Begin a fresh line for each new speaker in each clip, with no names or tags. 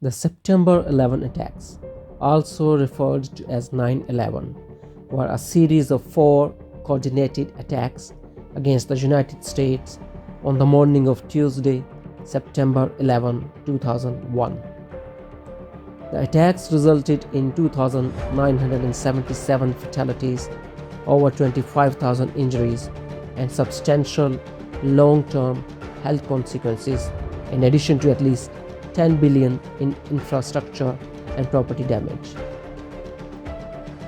The September 11 attacks, also referred to as 9/11, were a series of 4 coordinated attacks against the United States on the morning of Tuesday, September 11, 2001. The attacks resulted in 2,977 fatalities, over 25,000 injuries, and substantial long-term health consequences, in addition to at least 10 billion in infrastructure and property damage.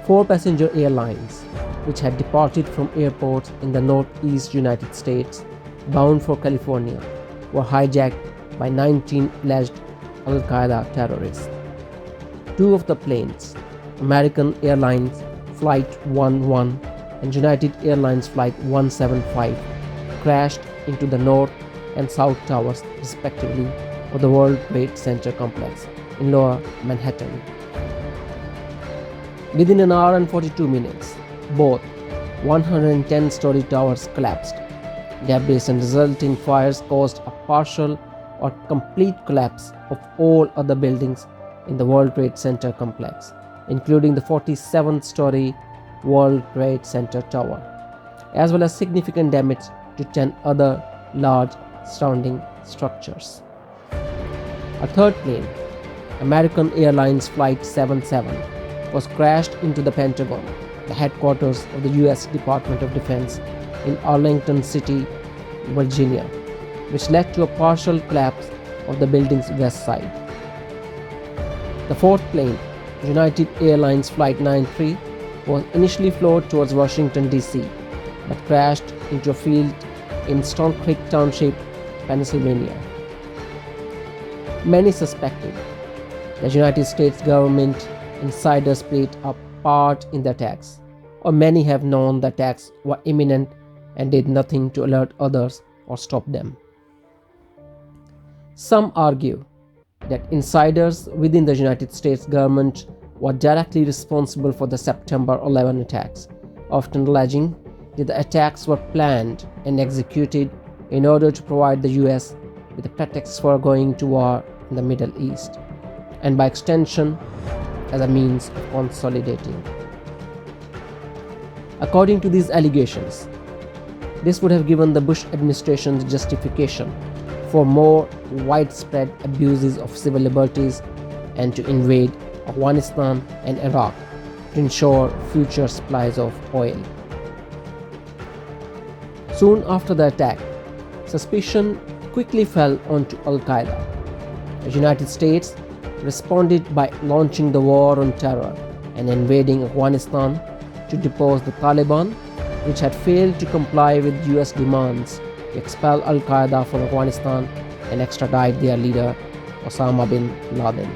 4 passenger airlines, which had departed from airports in the northeast United States bound for California, were hijacked by 19 alleged Al-Qaeda terrorists. 2 of the planes, American Airlines Flight 11 and United Airlines Flight 175, crashed into the North and South Towers respectively of the World Trade Center complex in Lower Manhattan. Within an hour and 42 minutes, both 110-story towers collapsed. Debris and resulting fires caused a partial or complete collapse of all other buildings in the World Trade Center complex, including the 47-story World Trade Center tower, as well as significant damage to 10 other large surrounding structures. A third plane, American Airlines Flight 77, was crashed into the Pentagon, the headquarters of the U.S. Department of Defense in Arlington City, Virginia, which led to a partial collapse of the building's west side. The fourth plane, United Airlines Flight 93, was initially flown towards Washington, D.C., but crashed into a field in Stone Creek Township, Pennsylvania. Many suspected the United States government insiders played a part in the attacks, or many have known the attacks were imminent and did nothing to alert others or stop them. Some argue that insiders within the United States government were directly responsible for the September 11 attacks, often alleging that the attacks were planned and executed in order to provide the US with a pretext for going to war in the Middle East, and by extension, as a means of consolidating. According to these allegations, this would have given the Bush administration's justification for more widespread abuses of civil liberties and to invade Afghanistan and Iraq to ensure future supplies of oil. Soon after the attack, suspicion quickly fell onto Al-Qaeda. The United States responded by launching the war on terror and invading Afghanistan to depose the Taliban, which had failed to comply with US demands to expel Al-Qaeda from Afghanistan and extradite their leader, Osama bin Laden.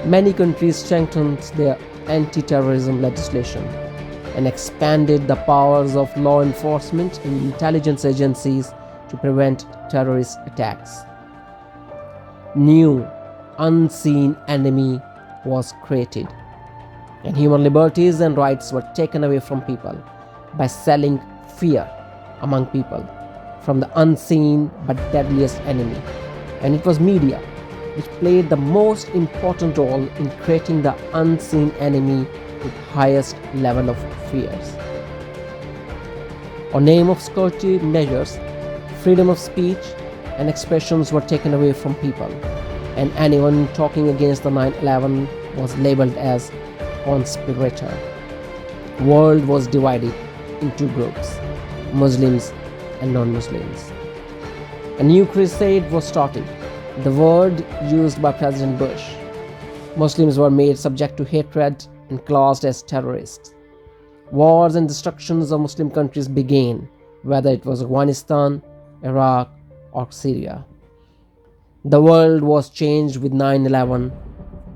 Many countries strengthened their anti-terrorism legislation and expanded the powers of law enforcement and intelligence agencies to prevent terrorist attacks. New, unseen enemy was created, and human liberties and rights were taken away from people by selling fear among people from the unseen but deadliest enemy. And it was media which played the most important role in creating the unseen enemy with highest level of fears. On name of security measures, freedom of speech and expressions were taken away from people, and anyone talking against the 9/11 was labeled as conspirator. The world was divided into groups, Muslims and non-Muslims. A new crusade was started, the word used by President Bush. Muslims were made subject to hatred and classed as terrorists. Wars and destructions of Muslim countries began, whether it was Afghanistan, Iraq, or Syria. The world was changed with 9/11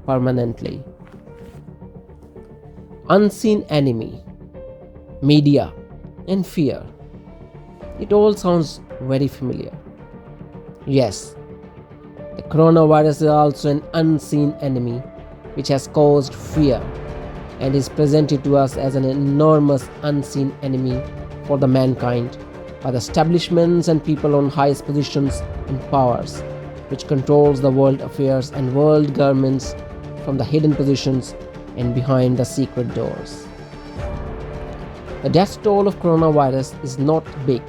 permanently. Unseen enemy, media, and fear. It all sounds very familiar. Yes, the coronavirus is also an unseen enemy which has caused fear and is presented to us as an enormous unseen enemy for the mankind by the establishments and people on highest positions and powers which controls the world affairs and world governments from the hidden positions and behind the secret doors. The death toll of coronavirus is not big,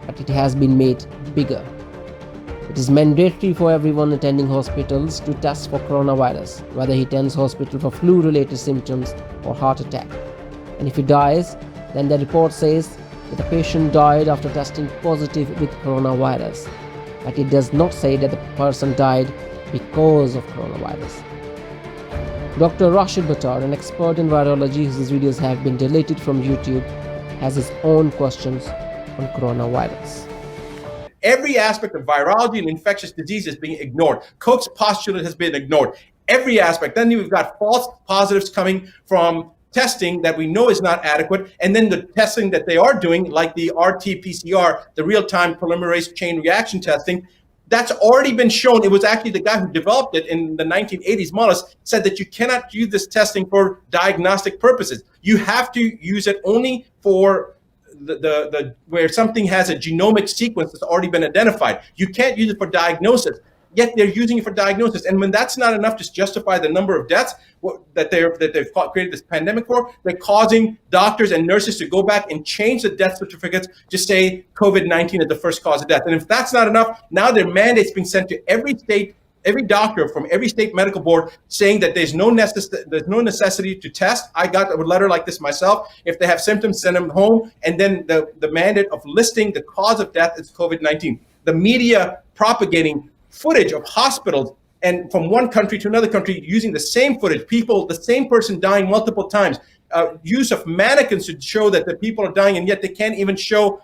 but it has been made bigger. It is mandatory for everyone attending hospitals to test for coronavirus, whether he attends hospital for flu-related symptoms or heart attack. And if he dies, then the report says that the patient died after testing positive with coronavirus. But it does not say that the person died because of coronavirus. Dr. Rashid Buttar, an expert in virology whose videos have been deleted from YouTube, has his own questions on coronavirus.
Every aspect of virology and infectious disease is being ignored. Koch's postulate has been ignored. Every aspect. Then we've got false positives coming from testing that we know is not adequate, and then the testing that they are doing, like the RT-PCR, the real-time polymerase chain reaction testing, that's already been shown. It was actually the guy who developed it in the 1980s, Mullis, said that you cannot use this testing for diagnostic purposes. You have to use it only for the where something has a genomic sequence that's already been identified. You can't use it for diagnosis. Yet they're using it for diagnosis, and when that's not enough to justify the number of deaths that they've created this pandemic for, they're causing doctors and nurses to go back and change the death certificates to say COVID-19 is the first cause of death. And if that's not enough, now their mandates being sent to every state, every doctor from every state medical board saying that there's no necessity to test. I got a letter like this myself. If they have symptoms, send them home. And then the mandate of listing the cause of death is COVID-19. The media propagating footage of hospitals and from one country to another country using the same footage, the same person dying multiple times, use of mannequins to show that the people are dying, and yet they can't even show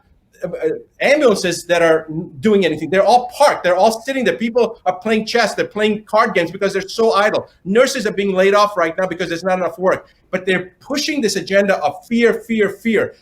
ambulances that are doing anything. They're all parked. They're all sitting there. People are playing chess. They're playing card games because they're so idle. Nurses are being laid off right now because there's not enough work. But they're pushing this agenda of fear, fear, fear.